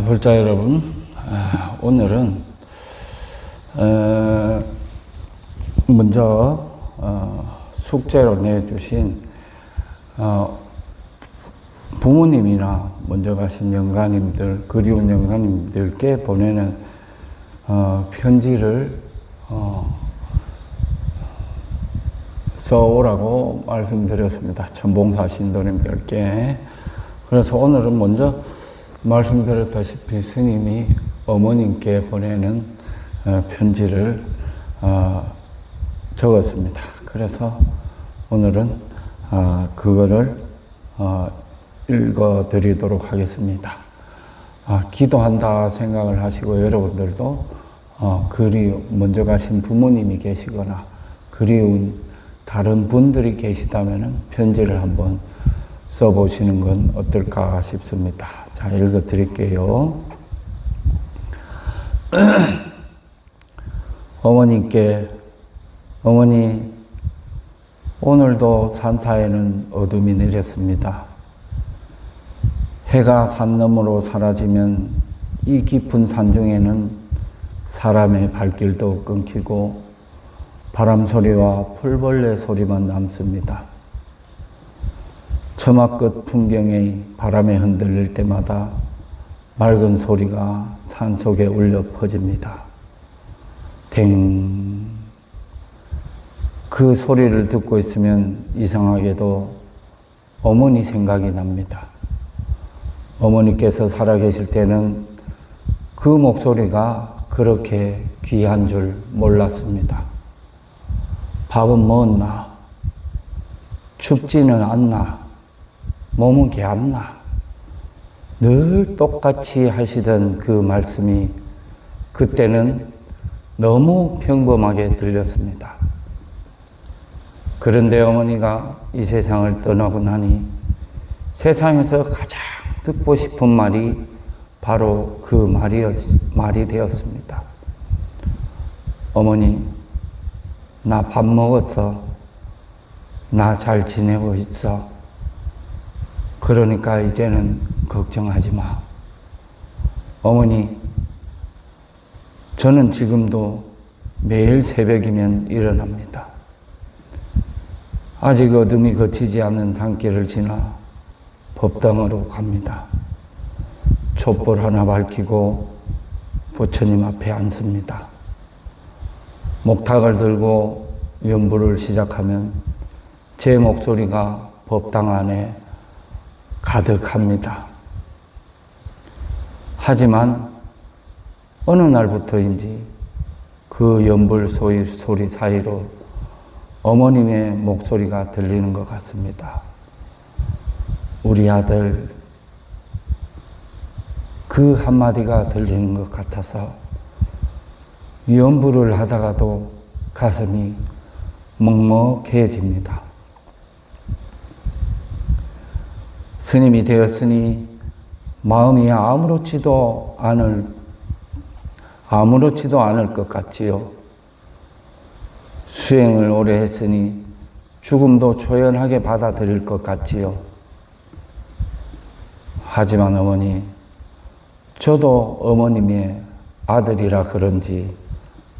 불자 여러분, 오늘은 먼저 숙제로 내주신 부모님이나 먼저 가신 영가님들, 그리운 영가님들께 보내는 편지를 써오라고 말씀드렸습니다. 천봉사 신도님들께. 그래서 오늘은 먼저 말씀드렸다시피 스님이 어머님께 보내는 편지를 적었습니다. 그래서 오늘은 그거를 읽어드리도록 하겠습니다. 기도한다 생각을 하시고 여러분들도 먼저 가신 부모님이 계시거나 그리운 다른 분들이 계시다면 편지를 한번 써보시는 건 어떨까 싶습니다. 자, 읽어드릴게요. 어머니께, 어머니, 오늘도 산사에는 어둠이 내렸습니다. 해가 산 너머로 사라지면 이 깊은 산중에는 사람의 발길도 끊기고 바람 소리와 풀벌레 소리만 남습니다. 처마 끝 풍경이 바람에 흔들릴 때마다 맑은 소리가 산속에 울려 퍼집니다. 댕. 그 소리를 듣고 있으면 이상하게도 어머니 생각이 납니다. 어머니께서 살아계실 때는 그 목소리가 그렇게 귀한 줄 몰랐습니다. 밥은 먹었나? 춥지는 않나? 몸은 개안나? 늘 똑같이 하시던 그 말씀이 그때는 너무 평범하게 들렸습니다. 그런데 어머니가 이 세상을 떠나고 나니 세상에서 가장 듣고 싶은 말이 바로 그 말이 되었습니다. 어머니, 나 밥 먹었어. 나 잘 지내고 있어. 그러니까 이제는 걱정하지 마. 어머니, 저는 지금도 매일 새벽이면 일어납니다. 아직 어둠이 거치지 않는 산길을 지나 법당으로 갑니다. 촛불 하나 밝히고 부처님 앞에 앉습니다. 목탁을 들고 연부를 시작하면 제 목소리가 법당 안에 가득합니다. 하지만 어느 날부터인지 그 연불 소리 사이로 어머님의 목소리가 들리는 것 같습니다. 우리 아들, 그 한마디가 들리는 것 같아서 연불을 하다가도 가슴이 먹먹해집니다. 스님이 되었으니 마음이 아무렇지도 않을 것 같지요. 수행을 오래 했으니 죽음도 초연하게 받아들일 것 같지요. 하지만 어머니, 저도 어머님의 아들이라 그런지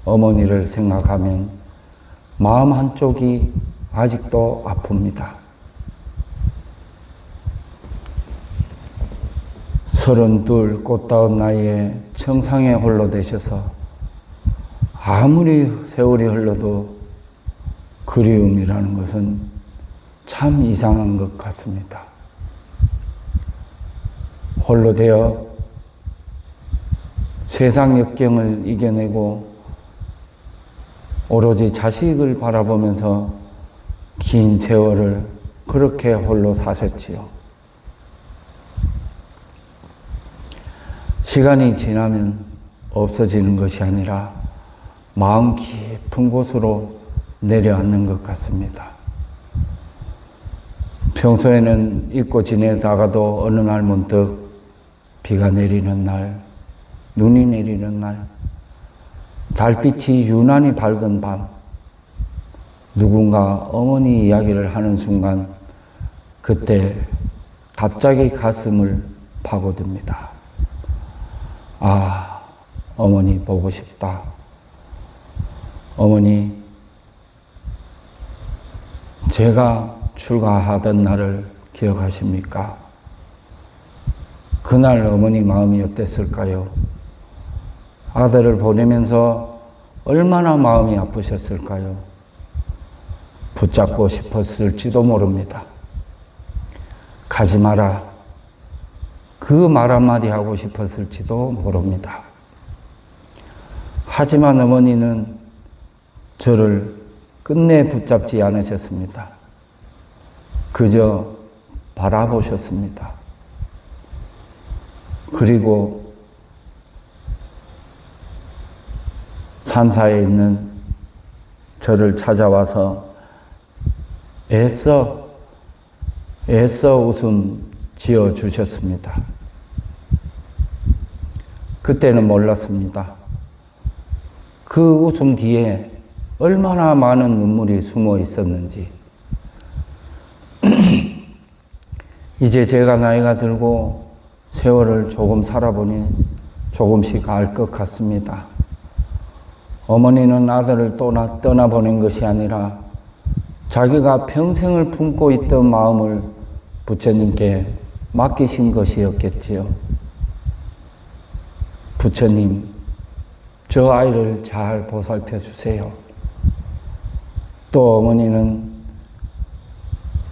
어머니를 생각하면 마음 한쪽이 아직도 아픕니다. 32 꽃다운 나이에 청상에 홀로 되셔서 아무리 세월이 흘러도 그리움이라는 것은 참 이상한 것 같습니다. 홀로 되어 세상 역경을 이겨내고 오로지 자식을 바라보면서 긴 세월을 그렇게 홀로 사셨지요. 시간이 지나면 없어지는 것이 아니라 마음 깊은 곳으로 내려앉는 것 같습니다. 평소에는 잊고 지내다가도 어느 날 문득 비가 내리는 날, 눈이 내리는 날, 달빛이 유난히 밝은 밤, 누군가 어머니 이야기를 하는 순간 그때 갑자기 가슴을 파고듭니다. 아, 어머니 보고 싶다. 어머니, 제가 출가하던 날을 기억하십니까? 그날 어머니 마음이 어땠을까요? 아들을 보내면서 얼마나 마음이 아프셨을까요? 붙잡고 싶었을지도 모릅니다. 가지 마라. 그 말 한마디 하고 싶었을지도 모릅니다. 하지만 어머니는 저를 끝내 붙잡지 않으셨습니다. 그저 바라보셨습니다. 그리고 산사에 있는 저를 찾아와서 애써 웃음 지어 주셨습니다. 그때는 몰랐습니다. 그 웃음 뒤에 얼마나 많은 눈물이 숨어 있었는지. 이제 제가 나이가 들고 세월을 조금 살아보니 조금씩 알 것 같습니다. 어머니는 아들을 떠나보낸 것이 아니라 자기가 평생을 품고 있던 마음을 부처님께 맡기신 것이었겠지요. 부처님, 저 아이를 잘 보살펴 주세요. 또 어머니는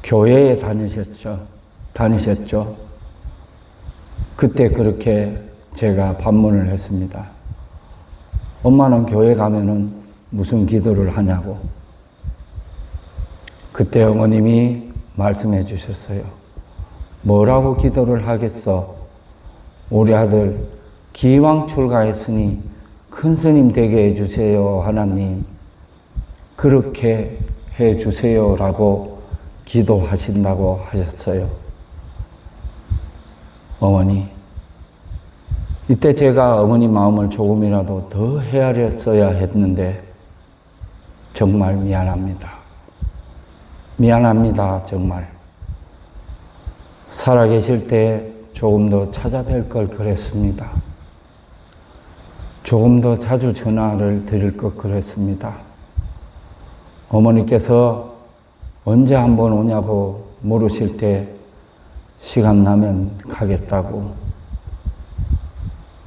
교회에 다니셨죠. 그때 그렇게 제가 반문을 했습니다. 엄마는 교회 가면은 무슨 기도를 하냐고. 그때 어머님이 말씀해 주셨어요. 뭐라고 기도를 하겠어? 우리 아들 기왕 출가했으니 큰 스님 되게 해주세요, 하나님. 그렇게 해주세요라고 기도하신다고 하셨어요. 어머니, 이때 제가 어머니 마음을 조금이라도 더 헤아렸어야 했는데 정말 미안합니다. 미안합니다, 정말. 살아계실 때 조금 더 찾아뵐 걸 그랬습니다. 조금 더 자주 전화를 드릴 것 그랬습니다. 어머니께서 언제 한번 오냐고 물으실 때 시간 나면 가겠다고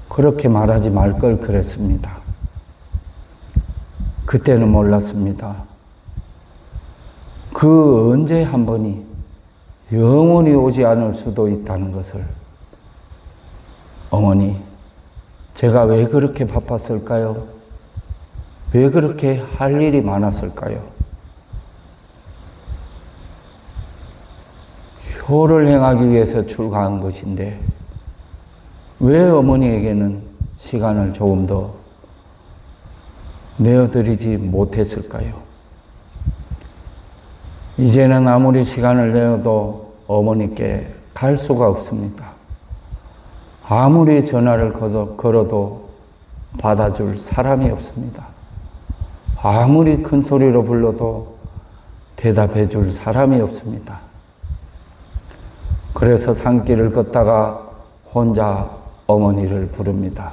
그렇게 말하지 말 걸 그랬습니다. 그때는 몰랐습니다. 그 언제 한 번이 영원히 오지 않을 수도 있다는 것을. 어머니, 제가 왜 그렇게 바빴을까요? 왜 그렇게 할 일이 많았을까요? 효를 행하기 위해서 출가한 것인데 왜 어머니에게는 시간을 조금 더 내어드리지 못했을까요? 이제는 아무리 시간을 내어도 어머니께 갈 수가 없습니다. 아무리 전화를 걸어도 받아줄 사람이 없습니다. 아무리 큰 소리로 불러도 대답해 줄 사람이 없습니다. 그래서 산길을 걷다가 혼자 어머니를 부릅니다.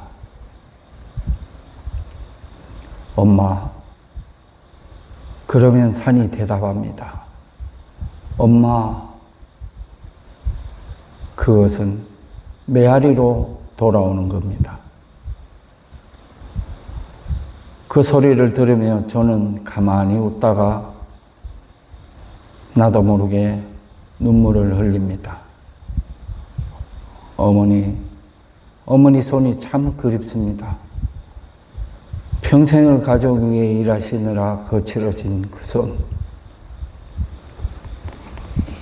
엄마. 그러면 산이 대답합니다. 엄마. 그것은 메아리로 돌아오는 겁니다. 그 소리를 들으며 저는 가만히 웃다가 나도 모르게 눈물을 흘립니다. 어머니 손이 참 그립습니다. 평생을 가족 위해 일하시느라 거칠어진 그 손.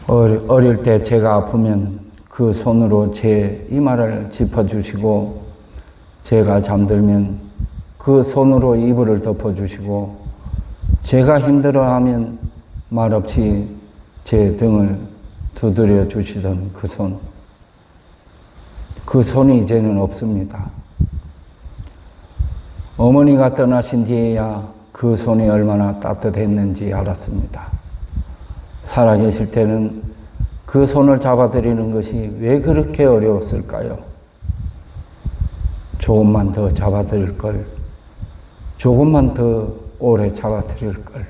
어릴 때 제가 아프면 그 손으로 제 이마를 짚어주시고, 제가 잠들면 그 손으로 이불을 덮어주시고, 제가 힘들어하면 말없이 제 등을 두드려 주시던 그 손. 그 손이 이제는 없습니다. 어머니가 떠나신 뒤에야 그 손이 얼마나 따뜻했는지 알았습니다. 살아계실 때는 그 손을 잡아드리는 것이 왜 그렇게 어려웠을까요? 조금만 더 잡아드릴 걸, 조금만 더 오래 잡아드릴 걸.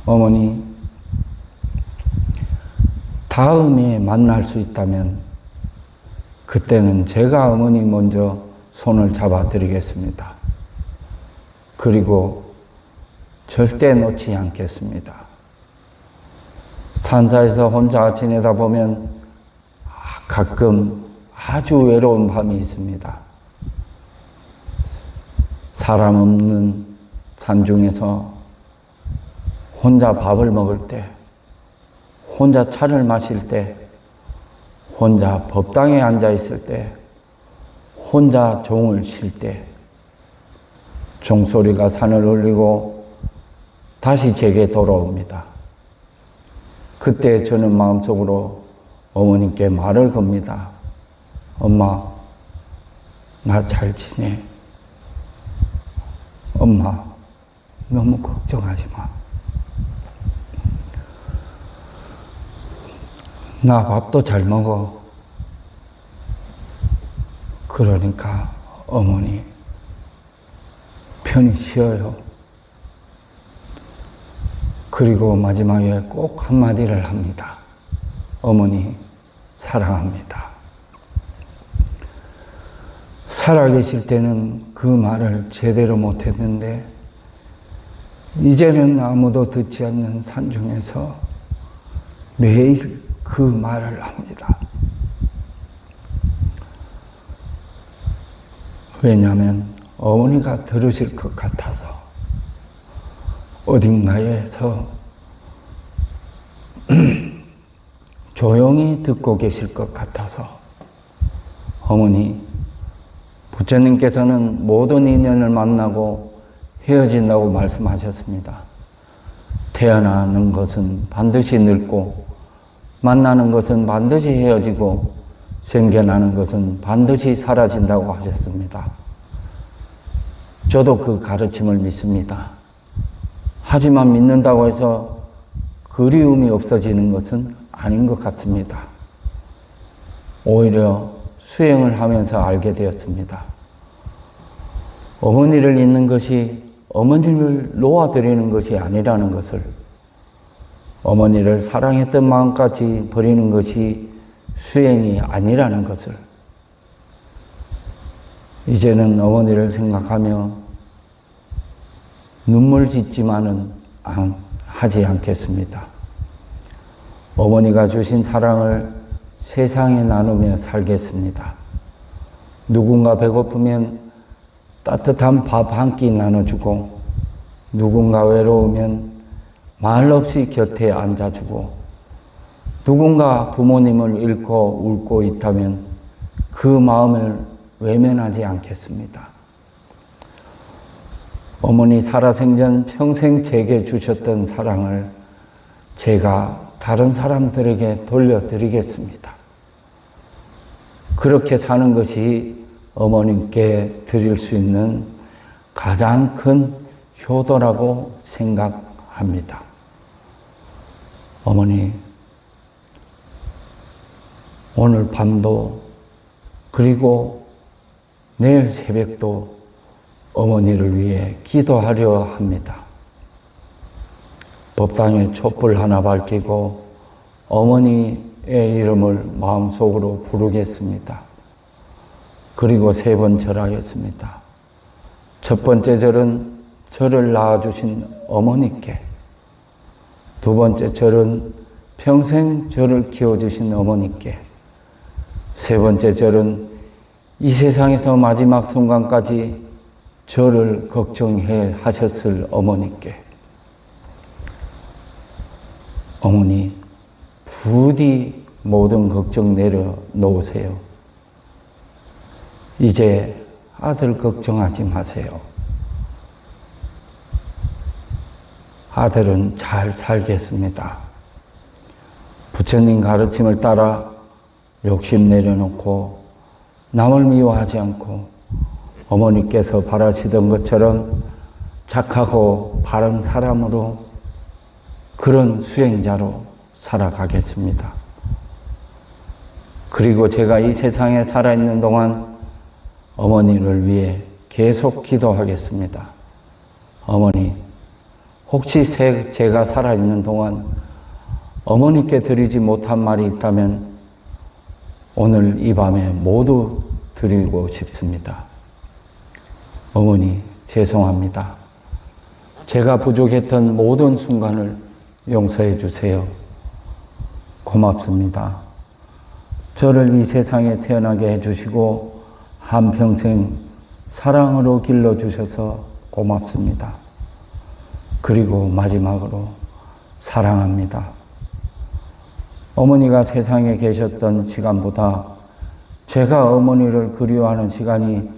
어머니, 다음에 만날 수 있다면 그때는 제가 어머니 먼저 손을 잡아드리겠습니다. 그리고 절대 놓지 않겠습니다. 산사에서 혼자 지내다 보면 가끔 아주 외로운 밤이 있습니다. 사람 없는 산중에서 혼자 밥을 먹을 때, 혼자 차를 마실 때, 혼자 법당에 앉아 있을 때, 혼자 종을 쉴 때, 종소리가 산을 울리고 다시 제게 돌아옵니다. 그때 저는 마음속으로 어머님께 말을 겁니다. 엄마, 나 잘 지내. 엄마, 너무 걱정하지 마. 나 밥도 잘 먹어. 그러니까 어머니 편히 쉬어요. 그리고 마지막에 꼭 한마디를 합니다. 어머니 사랑합니다. 살아계실 때는 그 말을 제대로 못했는데 이제는 아무도 듣지 않는 산중에서 매일 그 말을 합니다. 왜냐하면 어머니가 들으실 것 같아서, 어딘가에서 조용히 듣고 계실 것 같아서. 어머니, 부처님께서는 모든 인연을 만나고 헤어진다고 말씀하셨습니다. 태어나는 것은 반드시 늙고, 만나는 것은 반드시 헤어지고, 생겨나는 것은 반드시 사라진다고 하셨습니다. 저도 그 가르침을 믿습니다. 하지만 믿는다고 해서 그리움이 없어지는 것은 아닌 것 같습니다. 오히려 수행을 하면서 알게 되었습니다. 어머니를 잊는 것이 어머니를 놓아드리는 것이 아니라는 것을, 어머니를 사랑했던 마음까지 버리는 것이 수행이 아니라는 것을, 이제는 어머니를 생각하며 눈물 짓지만은 하지 않겠습니다. 어머니가 주신 사랑을 세상에 나누며 살겠습니다. 누군가 배고프면 따뜻한 밥 한 끼 나눠주고, 누군가 외로우면 말 없이 곁에 앉아주고, 누군가 부모님을 잃고 울고 있다면 그 마음을 외면하지 않겠습니다. 어머니 살아생전 평생 제게 주셨던 사랑을 제가 다른 사람들에게 돌려드리겠습니다. 그렇게 사는 것이 어머님께 드릴 수 있는 가장 큰 효도라고 생각합니다. 어머니, 오늘 밤도 그리고 내일 새벽도 어머니를 위해 기도하려 합니다. 법당에 촛불 하나 밝히고 어머니의 이름을 마음속으로 부르겠습니다. 그리고 3번 절하겠습니다. 첫 번째 절은 저를 낳아주신 어머니께, 두 번째 절은 평생 저를 키워주신 어머니께, 세 번째 절은 이 세상에서 마지막 순간까지 저를 걱정해 하셨을 어머니께. 어머니, 부디 모든 걱정 내려놓으세요. 이제 아들 걱정하지 마세요. 아들은 잘 살겠습니다. 부처님 가르침을 따라 욕심 내려놓고 남을 미워하지 않고 어머니께서 바라시던 것처럼 착하고 바른 사람으로, 그런 수행자로 살아가겠습니다. 그리고 제가 이 세상에 살아있는 동안 어머니를 위해 계속 기도하겠습니다. 어머니, 혹시 제가 살아있는 동안 어머니께 드리지 못한 말이 있다면 오늘 이 밤에 모두 드리고 싶습니다. 어머니, 죄송합니다. 제가 부족했던 모든 순간을 용서해 주세요. 고맙습니다. 저를 이 세상에 태어나게 해주시고 한평생 사랑으로 길러주셔서 고맙습니다. 그리고 마지막으로 사랑합니다. 어머니가 세상에 계셨던 시간보다 제가 어머니를 그리워하는 시간이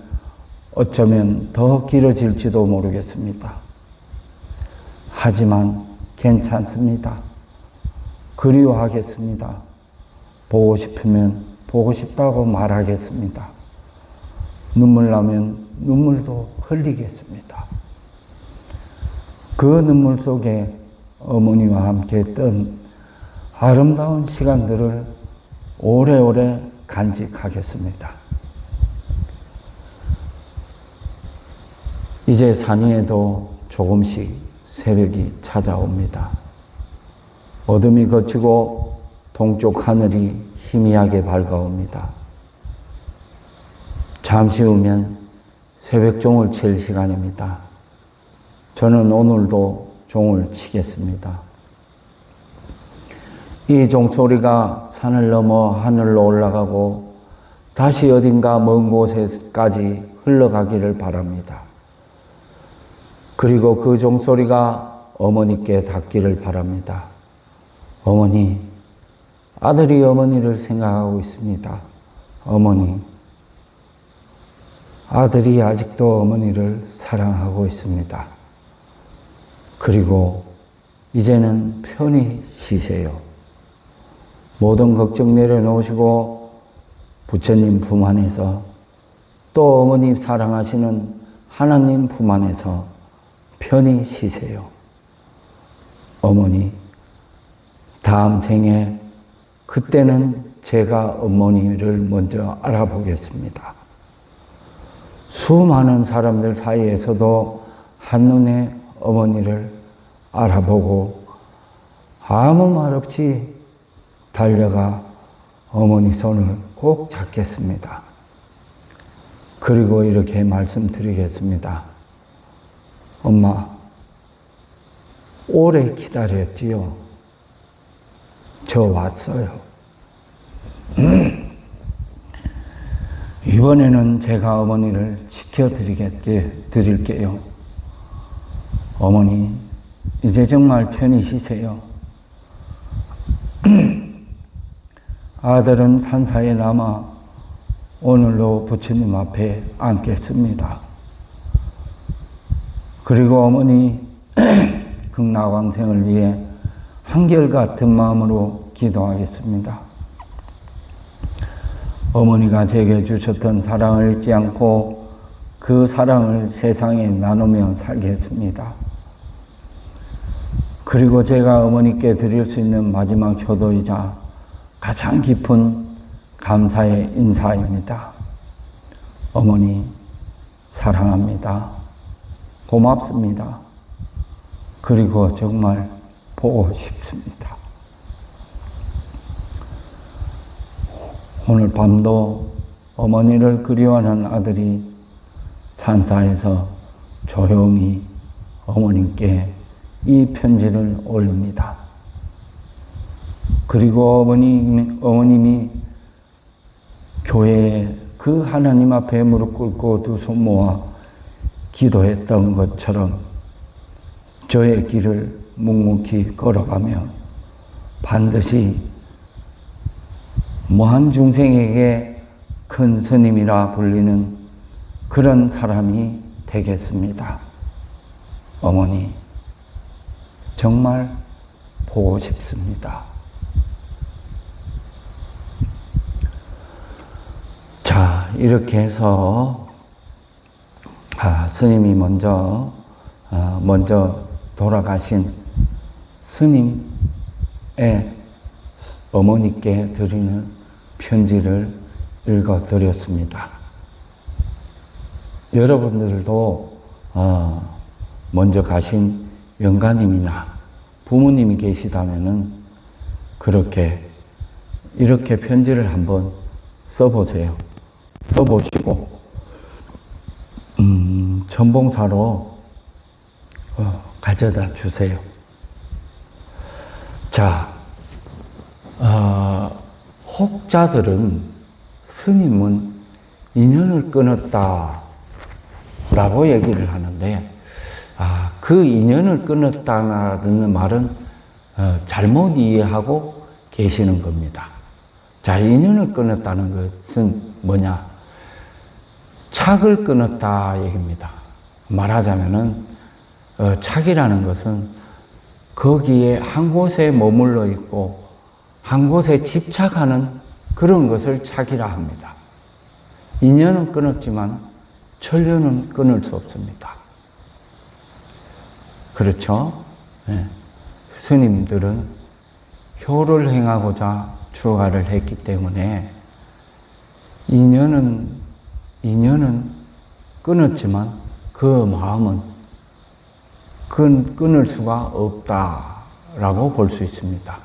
어쩌면 더 길어질지도 모르겠습니다. 하지만 괜찮습니다. 그리워하겠습니다. 보고 싶으면 보고 싶다고 말하겠습니다. 눈물 나면 눈물도 흘리겠습니다. 그 눈물 속에 어머니와 함께 했던 아름다운 시간들을 오래오래 간직하겠습니다. 이제 산 위에도 조금씩 새벽이 찾아옵니다. 어둠이 걷히고 동쪽 하늘이 희미하게 밝아옵니다. 잠시 후면 새벽종을 칠 시간입니다. 저는 오늘도 종을 치겠습니다. 이 종소리가 산을 넘어 하늘로 올라가고 다시 어딘가 먼 곳에까지 흘러가기를 바랍니다. 그리고 그 종소리가 어머니께 닿기를 바랍니다. 어머니, 아들이 어머니를 생각하고 있습니다. 어머니, 아들이 아직도 어머니를 사랑하고 있습니다. 그리고 이제는 편히 쉬세요. 모든 걱정 내려놓으시고 부처님 품 안에서 또 어머니 사랑하시는 하나님 품 안에서 편히 쉬세요. 어머니, 다음 생에 그때는 제가 어머니를 먼저 알아보겠습니다. 수많은 사람들 사이에서도 한눈에 어머니를 알아보고 아무 말 없이 달려가 어머니 손을 꼭 잡겠습니다. 그리고 이렇게 말씀드리겠습니다. 엄마, 오래 기다렸지요. 저 왔어요. 이번에는 제가 어머니를 지켜드릴게요. 어머니, 이제 정말 편히 쉬세요. 아들은 산사에 남아 오늘로 부처님 앞에 앉겠습니다. 그리고 어머니 극락왕생을 위해 한결같은 마음으로 기도하겠습니다. 어머니가 제게 주셨던 사랑을 잊지 않고 그 사랑을 세상에 나누며 살겠습니다. 그리고 제가 어머니께 드릴 수 있는 마지막 효도이자 가장 깊은 감사의 인사입니다. 어머니, 사랑합니다. 고맙습니다. 그리고 정말 보고 싶습니다. 오늘 밤도 어머니를 그리워하는 아들이 산사에서 조용히 어머님께 이 편지를 올립니다. 그리고 어머님이 교회에 그 하나님 앞에 무릎 꿇고 두 손 모아 기도했던 것처럼 저의 길을 묵묵히 걸어가며 반드시 무한 중생에게 큰 스님이라 불리는 그런 사람이 되겠습니다. 어머니, 정말 보고 싶습니다. 자, 이렇게 해서 스님이 먼저 돌아가신 스님의 어머니께 드리는 편지를 읽어드렸습니다. 여러분들도 먼저 가신 영가님이나 부모님이 계시다면은 이렇게 편지를 한번 써보세요. 써보시고 천봉사로 가져다 주세요. 자, 혹자들은 스님은 인연을 끊었다 라고 얘기를 하는데, 그 인연을 끊었다는 말은 잘못 이해하고 계시는 겁니다. 자, 인연을 끊었다는 것은 뭐냐? 착을 끊었다 얘기입니다. 말하자면은 착이라는 것은 거기에 한 곳에 머물러 있고 한 곳에 집착하는 그런 것을 착이라 합니다. 인연은 끊었지만 천륜은 끊을 수 없습니다. 그렇죠? 네. 스님들은 효를 행하고자 출가를 했기 때문에 인연은 끊었지만 그 마음은 끊을 수가 없다라고 볼 수 있습니다.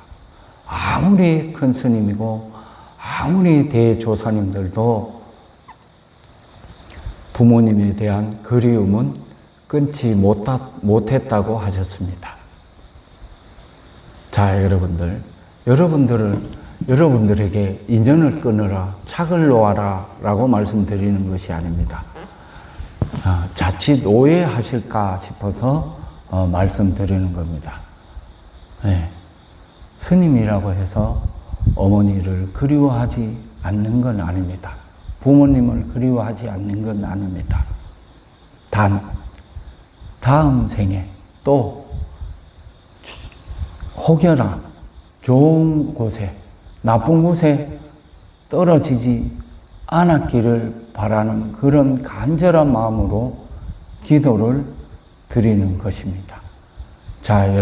아무리 큰 스님이고 아무리 대조사님들도 부모님에 대한 그리움은 끊지 못했다고 하셨습니다. 자, 여러분들에게 인연을 끊으라, 착을 놓아라 라고 말씀드리는 것이 아닙니다. 자칫 오해하실까 싶어서 말씀드리는 겁니다. 네. 스님이라고 해서 어머니를 그리워하지 않는 건 아닙니다. 부모님을 그리워하지 않는 건 아닙니다. 단, 다음 생에 또 혹여나 좋은 곳에, 나쁜 곳에 떨어지지 않았기를 바라는 그런 간절한 마음으로 기도를 드리는 것입니다. 자,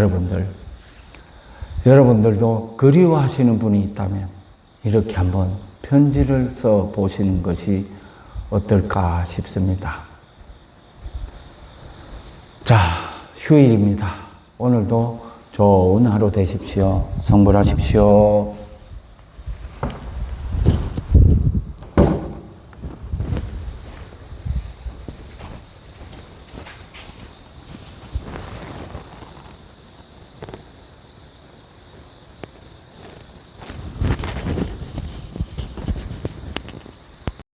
여러분들도 그리워하시는 분이 있다면 이렇게 한번 편지를 써 보시는 것이 어떨까 싶습니다. 자, 휴일입니다. 오늘도 좋은 하루 되십시오. 성불하십시오.